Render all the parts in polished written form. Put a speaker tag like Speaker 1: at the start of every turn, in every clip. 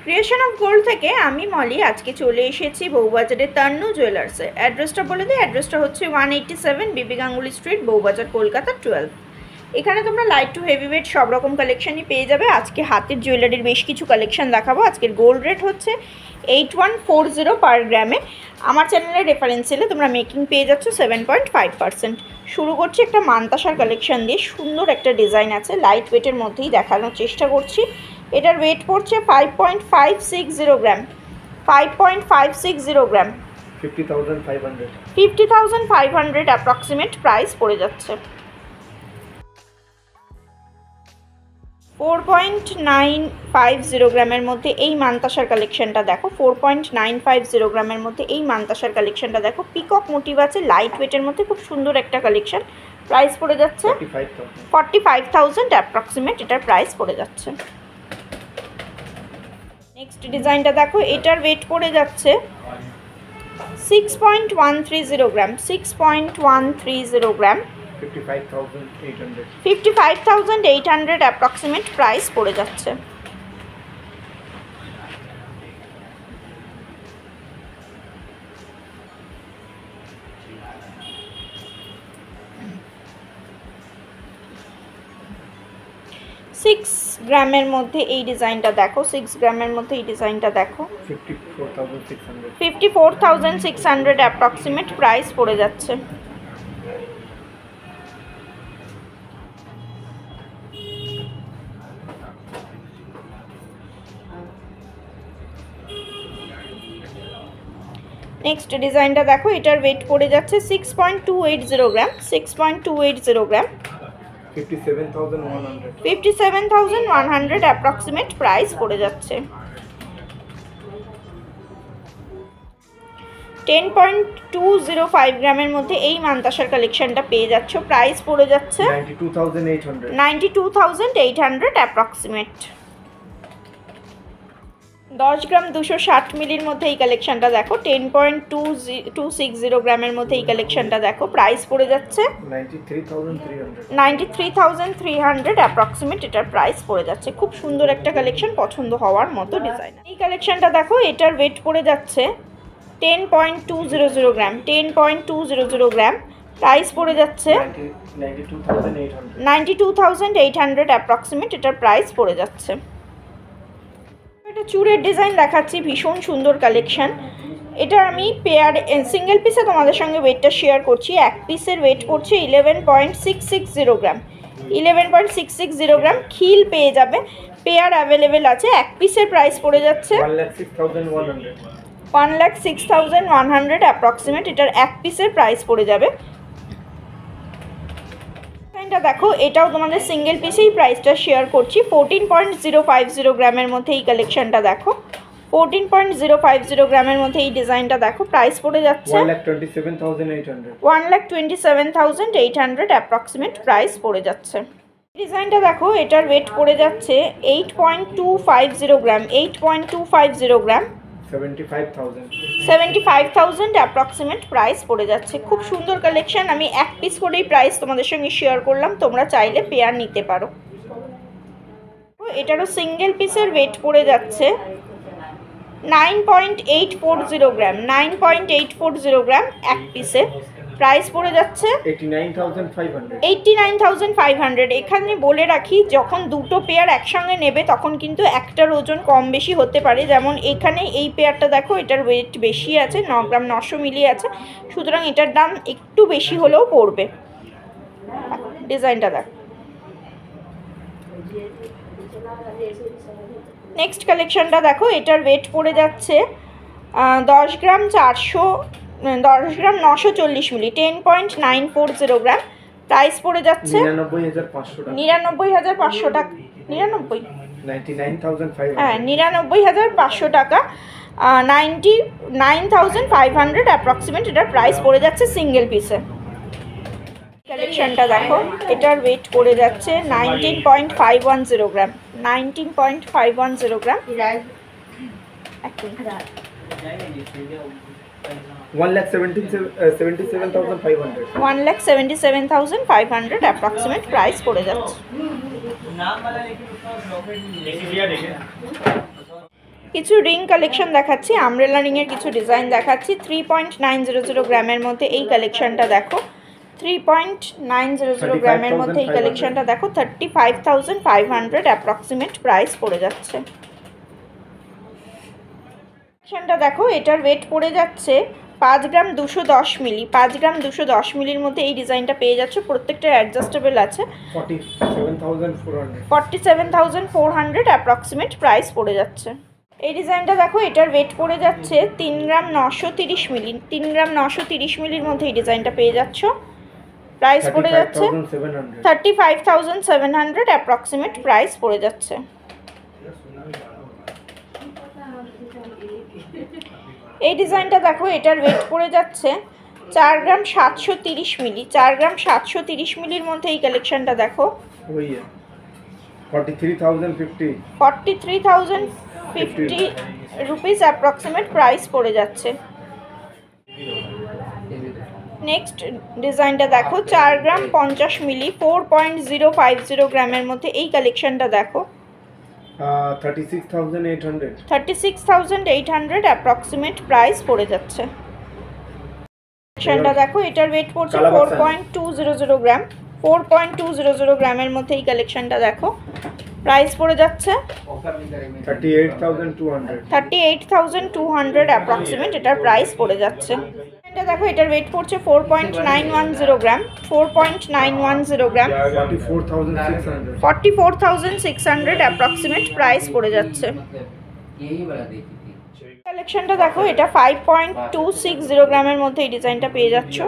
Speaker 1: Creation of gold থেকে আমি মলি আজকে চলে এসেছি বউবাজারের তান্নু জুয়েলার্সে। অ্যাড্রেসটা বলে দিই, অ্যাড্রেসটা হচ্ছে 187 বিবি গাঙ্গুলি স্ট্রিট, বউবাজার, কলকাতা 12। এখানে তোমরা লাইট টু হেভি ওয়েট সব রকম কালেকশনই পেয়ে যাবে। আজকে হাতের জুয়েলারির বেশ কিছু কালেকশন দেখাবো। আজকের গোল্ড রেট হচ্ছে 8140 পার গ্রামে। আমার চ্যানেলের রেফারেন্স এলে তোমরা মেকিং পেয়ে যাচ্ছ 7.5%। শুরু করছি একটা মানতাসার কালেকশন দিয়ে। সুন্দর একটা ডিজাইন আছে, লাইট ওয়েটের মধ্যেই দেখানোর চেষ্টা করছি। এটার ওয়েট পড়ছে 5.560 গ্রাম। 5.560 গ্রাম, 50,500 অ্যাপ্রক্সিমেট প্রাইস পড়ে যাচ্ছে। 4.950 গ্রামের মধ্যে এই মানতাসার কালেকশনটা দেখো। 4.950 গ্রামের মধ্যে এই মানতাসার কালেকশনটা দেখো। পিকক মোটিভ আছে, লাইট ওয়েটের মধ্যে খুব সুন্দর একটা কালেকশন। প্রাইস পড়ে যাচ্ছে 45,000 অ্যাপ্রক্সিমেট এটার প্রাইস পড়ে যাচ্ছে। নেক্সট ডিজাইনটা দেখো, এটার ওয়েট পড়ে যাচ্ছে 6.130 গ্রাম। 6.130 গ্রাম, 55,800 অ্যাপ্রক্সিমেট প্রাইস পড়ে যাচ্ছে। সিক্স গ্রামের মধ্যে এই ডিজাইনটা দেখো। 6 গ্রামের মধ্যে এই ডিজাইনটা দেখো। 54,600 অ্যাপ্রক্সিমেট প্রাইস পড়ে যাচ্ছে। নেক্সট ডিজাইনটা দেখো, এটার ওয়েট পড়ে যাচ্ছে 6.280 গ্রাম। 6.280 গ্রাম, 57,100 অ্যাপ্রক্সিমেট প্রাইস পড়ে যাচ্ছে। 10.205 গ্রামের মধ্যে এই মানতাসার কালেকশনটা পেয়ে যাচ্ছ। প্রাইস পড়ে যাচ্ছে 92,800 অ্যাপ্রক্সিমেট। 10 গ্রাম 260 মিলির মধ্যে এই কালেকশনটা দেখো। 10.260 গ্রামের মধ্যে এই কালেকশনটা দেখো। প্রাইস পড়ে যাচ্ছে 93,300 অ্যাপ্রক্সিমেট এটার প্রাইস পড়ে যাচ্ছে। খুব সুন্দর একটা কালেকশন, পছন্দ হওয়ার মতো ডিজাইন। এই কালেকশনটা দেখো, এটার ওয়েট পড়ে যাচ্ছে 10.200 গ্রাম। 10.200 গ্রাম, প্রাইস পড়ে যাচ্ছে 92,800 অ্যাপ্রক্সিমেট এটার প্রাইস পড়ে যাচ্ছে। একটা চুড়ের ডিজাইন দেখাচ্ছি, ভীষণ সুন্দর কালেকশন। এটা আমি পেয়ার সিঙ্গেল পিসে তোমাদের সঙ্গে ওয়েটটা শেয়ার করছি। এক পিসের ওয়েট পড়ছে 11.660 গ্রাম। 11.660 গ্রাম খিল পেয়ে যাবে। পেয়ার অ্যাভেলেবেল আছে। এক পিসের প্রাইস পড়ে যাচ্ছে 1,06,100 অ্যাপ্রক্সিমেট এটার এক পিসের প্রাইস পড়ে যাবে। দেখো, এটাও তোমাদের সিঙ্গেল পিসেই প্রাইসটা শেয়ার করছি। 14.050 গ্রামের মধ্যে এই কালেকশনটা দেখো। 14.050 গ্রামের মধ্যে এই ডিজাইনটা দেখো। প্রাইস পড়ে যাচ্ছে 1,27,800 অ্যাপ্রক্সিমেট প্রাইস পড়ে যাচ্ছে। ডিজাইনটা দেখো, এটার ওয়েট পড়ে যাচ্ছে 8.250 গ্রাম। 8.250 গ্রাম, 75,000 অ্যাপ্রক্সিমেট প্রাইস পড়ে যাচ্ছে। খুব সুন্দর কালেকশন। আমি এক পিস করেই প্রাইস তোমাদের সঙ্গে শেয়ার করলাম, তোমরা চাইলে পেয়ার নিতে পারো। এটারও সিঙ্গেল পিসের ওয়েট পড়ে যাচ্ছে 9.840 গ্রাম। 9.840 গ্রাম এক পিসে। প্রাইস পড়ে যাচ্ছে 89,500। এখানে বলে রাখি, যখন দুটো পেয়ার একসঙ্গে নেবে তখন কিন্তু একটার ওজন কম বেশি হতে পারে। যেমন এখানে এই পেয়ারটা দেখো, এটার ওয়েট বেশি আছে, 9 গ্রাম 900 মিলি আছে, সুতরাং এটার দাম একটু বেশি হলেও পড়বে। ডিজাইনটা দেখো। নেক্সট কালেকশনটা দেখো, এটার ওয়েট পড়ে যাচ্ছে 10 গ্রাম 940 মিলি। 10.940 গ্রাম, প্রাইস পড়ে যাচ্ছে 99,500 টাকা। 99,500 টাকা। 99,500 অ্যাপ্রক্সিমেট এটার প্রাইস পড়ে যাচ্ছে সিঙ্গেল পিসে। কালেকশনটা দেখো, এটার ওয়েট পড়ে যাচ্ছে 19.510 গ্রাম। 19.510 গ্রাম, 1,77,500 অ্যাপ্রক্সিমেট প্রাইস পড়ে যাচ্ছে। কিছু রিং কালেকশন দেখাচ্ছি, আমব্রেলা রিংয়ের কিছু ডিজাইন দেখাচ্ছি। 3.900 গ্রামের মধ্যে এই কালেকশনটা দেখো, 3.900 গ্রামের মধ্যে এই কালেকশনটা দেখো, 35,500 অ্যাপ্রক্সিমেট প্রাইস পড়ে যাচ্ছে। কালেকশনটা দেখো, এটার ওয়েট পড়ে যাচ্ছে 5 গ্রাম 210 মিলি। 5 গ্রাম 210 মিলির মধ্যে এই ডিজাইনটা পেয়ে যাচ্ছে, প্রত্যেকটা অ্যাডজাস্টেবল আছে। 47,400 অ্যাপ্রক্সিমেট প্রাইস পড়ে যাচ্ছে। এই ডিজাইনটা দেখো, এটার ওয়েট পড়ে যাচ্ছে 3 গ্রাম 930 মিলি। 3 গ্রাম 930 মিলির মধ্যে এই ডিজাইনটা পেয়ে যাচ্ছ, প্রাইস পড়ে যাচ্ছে 35,700 অ্যাপ্রক্সিমেট প্রাইস পড়ে যাচ্ছে। এই ডিজাইনটা দেখো, এটার ওয়েট পড়ে যাচ্ছে 4 গ্রাম 730 মিলি। 4 গ্রাম 730 মিলির মধ্যে এই কালেকশনটা দেখো, 43,050 রুপিস অ্যাপ্রক্সিমেট প্রাইস পড়ে যাচ্ছে। নেক্সট ডিজাইনটা দেখো, 4 গ্রাম 50 মিলি, 4.050 গ্রামের মধ্যে এই কালেকশনটা দেখো, 36,800 অ্যাপ্রক্সিমেট প্রাইস পড়ে যাচ্ছে। কালেকশনটা দেখো, এটার ওয়েট পড়ছে 4.200 গ্রাম। 4.200 গ্রামের মধ্যে এই কালেকশনটা দেখো, প্রাইস পড়ে যাচ্ছে 38,200 অ্যাপ্রক্সিমেট এটার প্রাইস পড়ে যাচ্ছে। এটা দেখো, এটার ওয়েট পড়ছে 4.910 গ্রাম। 4.910 গ্রাম, 44,600 অ্যাপ্রক্সিমেট প্রাইস পড়ে যাচ্ছে। কালেকশনটা দেখো, এটা 5.260 গ্রামের মধ্যে এই ডিজাইনটা পেয়ে যাচ্ছ।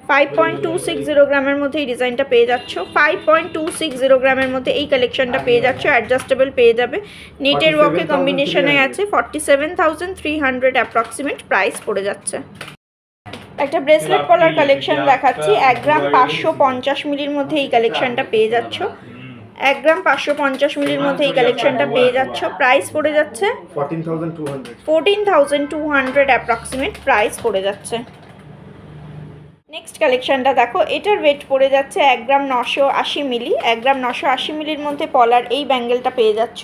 Speaker 1: 5.260 গ্রামের মধ্যে এই ডিজাইনটা পেয়ে যাচ্ছ। 5.260 গ্রামের মধ্যে এই কালেকশনটা পেয়ে যাচ্ছ, অ্যাডজাস্টেবল পেয়ে যাবে, নেটের ওয়ার্কে কম্বিনেশনে আছে। 47,300 অ্যাপ্রক্সিমেট প্রাইস পড়ে যাচ্ছে। একটা ব্রেসলেট পলার কালেকশন দেখাচ্ছি, 1 গ্রাম 550 মিলির মধ্যে এই কালেকশনটা পেয়ে যাচ্ছ। 1 গ্রাম 550 মিলির মধ্যে এই কালেকশনটা পেয়ে যাচ্ছ, প্রাইস পড়ে যাচ্ছে 14,200 অ্যাপ্রক্সিমেট প্রাইস পড়ে যাচ্ছে। নেক্সট কালেকশনটা দেখো, এটার ওয়েট পড়ে যাচ্ছে 1 গ্রাম 980 মিলি। 1 গ্রাম 980 মিলির মধ্যে পলার এই ব্যাঙ্গেলটা পেয়ে যাচ্ছ,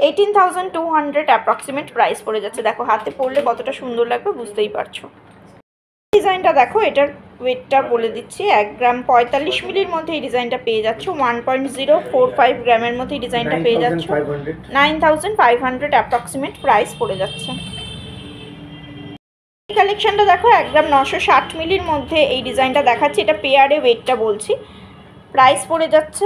Speaker 1: 18,200 অ্যাপ্রক্সিমেট প্রাইস পড়ে যাচ্ছে। দেখো হাতে পরলে কতটা সুন্দর লাগবে বুঝতেই পারছো। ডিজাইনটা দেখো, এটার ওয়েটটা বলে দিচ্ছি, 1 গ্রাম 45 মিলির মধ্যে এই ডিজাইনটা পেয়ে যাচ্ছ। 1.045 গ্রামের মধ্যে এই ডিজাইনটা পেয়ে যাচ্ছ, 9,500 অ্যাপ্রক্সিমেট প্রাইস পড়ে যাচ্ছে। এই কালেকশনটা দেখো, 1 গ্রাম 960 মিলির মধ্যে এই ডিজাইনটা দেখাচ্ছি, এটা পেয়ারে ওয়েটটা বলছি, প্রাইস পড়ে যাচ্ছে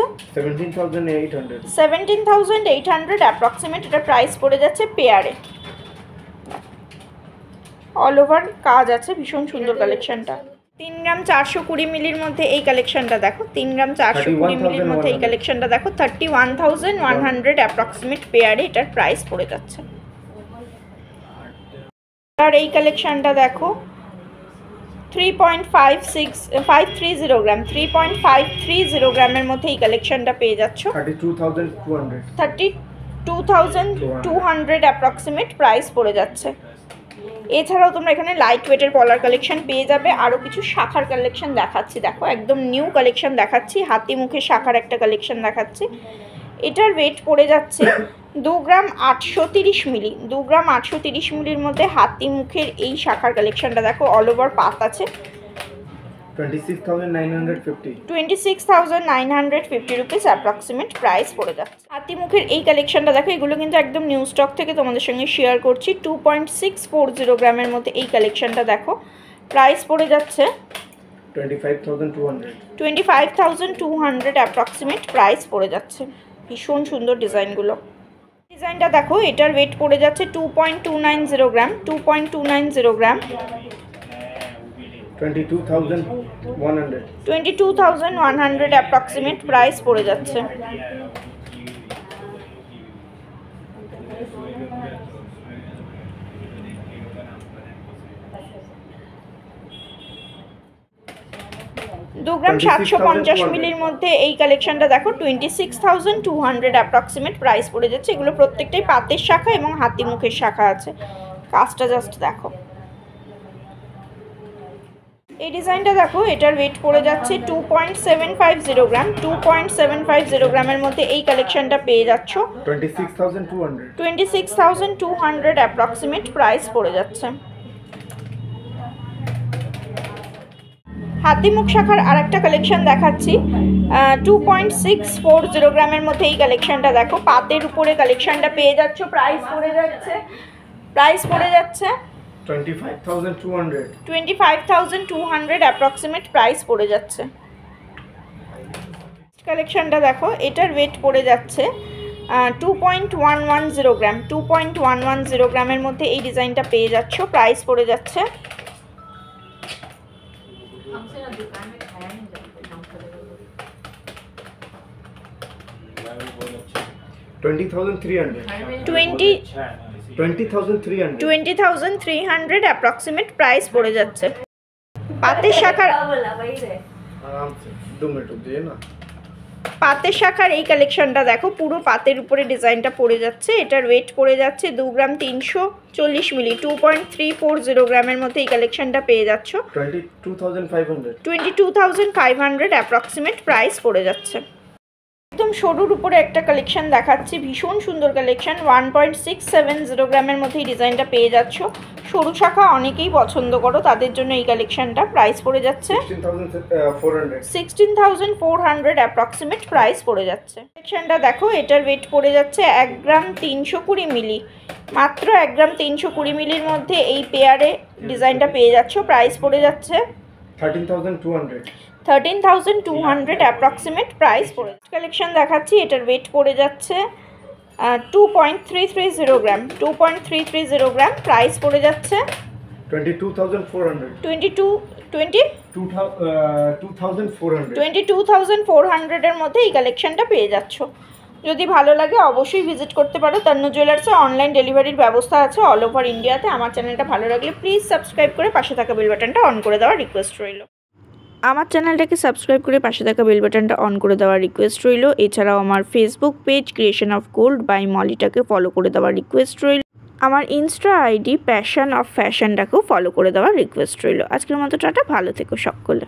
Speaker 1: 17,800 অ্যাপ্রক্সিমেট এটা প্রাইস পড়ে যাচ্ছে পেয়ারে। অল ওভার কাজ আছে, ভীষণ সুন্দর কালেকশনটা। 3 গ্রাম 420 মিলির মধ্যে এই কালেকশনটা দেখো, 3 গ্রাম 420 মিলির মধ্যে এই কালেকশনটা দেখো, 31,100 অ্যাপ্রক্সিমেট পেয়ারে এটার প্রাইস পড়ে যাচ্ছে। আর এই কালেকশনটা দেখো, 3.530 গ্রাম, 3.530 গ্রামের মধ্যে এই কালেকশনটা পেয়ে যাচ্ছ, 32,200 অ্যাপ্রক্সিমেট প্রাইস পড়ে যাচ্ছে। এছাড়াও তোমরা এখানে লাইট ওয়েটের পলার কালেকশন পেয়ে যাবে। আরও কিছু শাখার কালেকশন দেখাচ্ছি, দেখো একদম নিউ কালেকশন দেখাচ্ছি, হাতি মুখে শাখার একটা কালেকশন দেখাচ্ছি। এটার ওয়েট পড়ে যাচ্ছে 2 গ্রাম 830 মিলি। 2 গ্রাম 830 মিলির মধ্যে হাতি মুখের এই শাখার কালেকশনটা দেখো, অল ওভার পাত আছে, 26,950 রুপিস অ্যাপ্রক্সিমেট প্রাইস পড়ে যাচ্ছে। হাতি মুখের এই কালেকশনটা দেখো, এগুলো কিন্তু একদম নিউ স্টক থেকে তোমাদের সঙ্গে শেয়ার করছি। 2.640 গ্রামের মধ্যে এই কালেকশনটা দেখো, প্রাইস পড়ে যাচ্ছে 25,200 অ্যাপ্রক্সিমেট প্রাইস পড়ে যাচ্ছে। ভীষণ সুন্দর ডিজাইনগুলো। ডিজাইনটা দেখো, এটার ওয়েট পড়ে যাচ্ছে 2.290 গ্রাম। 2.290 গ্রাম, 22,100 অ্যাপ্রক্সিমেট প্রাইস পড়ে যাচ্ছে। দু গ্রাম 750 মিলির মধ্যে এই কালেকশনটা দেখো, 26,200 অ্যাপ্রক্সিমেট প্রাইস পড়ে যাচ্ছে। এগুলো প্রত্যেকটাই পাতের শাখা এবং হাতি মুখের শাখা আছে, কাজটা জাস্ট দেখো। এই ডিজাইনটা দেখো, এটার ওয়েট পড়ে যাচ্ছে 2.750 গ্রাম। 2.750 গ্রামের মধ্যে এই কালেকশনটা পেয়ে যাচ্ছ 26,200 অ্যাপ্রক্সিমেট প্রাইস পড়ে যাচ্ছে। হাতিমুখ শাখার আরেকটা কালেকশন দেখাচ্ছি 2.640 গ্রামের মধ্যে এই কালেকশনটা দেখো, পাতের উপরে কালেকশনটা পেয়ে যাচ্ছ। প্রাইস পড়ে যাচ্ছে 25,200 অ্যাপ্রক্সিমেট প্রাইস পড়ে যাচ্ছে। কালেকশনটা দেখো, এটার ওয়েট পড়ে যাচ্ছে 2.110 গ্রাম। 2.110 গ্রামের মধ্যে এই ডিজাইনটা পেয়ে যাচ্ছ। প্রাইস পড়ে যাচ্ছে 20,300 অ্যাপ্রক্সিমেট প্রাইস পড়ে যাচ্ছে। পাতের শাখার এই কালেকশনটা দেখো, পুরো পাতের উপরে ডিজাইনটা পড়ে যাচ্ছে। এটার ওয়েট পড়ে যাচ্ছে 2 গ্রাম 340 মিলি। 2.340 গ্রামের মধ্যে এই কালেকশনটা পেয়ে যাচ্ছ 22,500 অ্যাপ্রক্সিমেট প্রাইস পড়ে যাচ্ছে। একদম সরুর উপরে একটা কালেকশন দেখাচ্ছি, ভীষণ সুন্দর কালেকশন। 1.670 গ্রামের মধ্যে এই ডিজাইনটা পেয়ে যাচ্ছ। সরু শাখা অনেকেই পছন্দ করো, তাদের জন্য এই কালেকশনটা। প্রাইস পড়ে যাচ্ছে 16,400 অ্যাপ্রক্সিমেট প্রাইস পড়ে যাচ্ছে। কালেকশনটা দেখো, এটার ওয়েট পড়ে যাচ্ছে 1 গ্রাম 320 মিলি। মাত্র 1 গ্রাম 320 মিলির মধ্যে এই পেয়ারে ডিজাইনটা পেয়ে যাচ্ছ। প্রাইস পড়ে যাচ্ছে 13,200 অ্যাপ্রক্সিমেট প্রাইস পড়ে। কালেকশন দেখাচ্ছি, এটার ওয়েট পড়ে যাচ্ছে 2.330 গ্রাম। 2.330 গ্রাম প্রাইস পড়ে যাচ্ছে 22,400 এর মধ্যে এই কালেকশনটা পেয়ে যাচ্ছ। যদি ভালো লাগে অবশ্যই ভিজিট করতে পারো তন্নু জুয়েলার্সে। অনলাইন ডেলিভারির ব্যবস্থা আছে অল ওভার ইন্ডিয়াতে। আমার চ্যানেলটা ভালো লাগলে প্লিজ সাবস্ক্রাইব করে পাশে থাকা বেল বাটনটা অন করে দেওয়ার রিকোয়েস্ট রইল। আমার চ্যানেলটাকে সাবস্ক্রাইব করে পাশে থাকা বেল বাটনটা অন করে দেওয়ার রিকোয়েস্ট রইল। এছাড়াও আমার Facebook page creation of gold by মলিটাকে ফলো করে দেওয়ার রিকোয়েস্ট রইল। আমার ইনস্টা আইডি প্যাশন অফ ফ্যাশনটাকেও ফলো করে দেওয়ার রিকোয়েস্ট রইল। আজকের মতো টাটা, ভালো থেকো সকলে।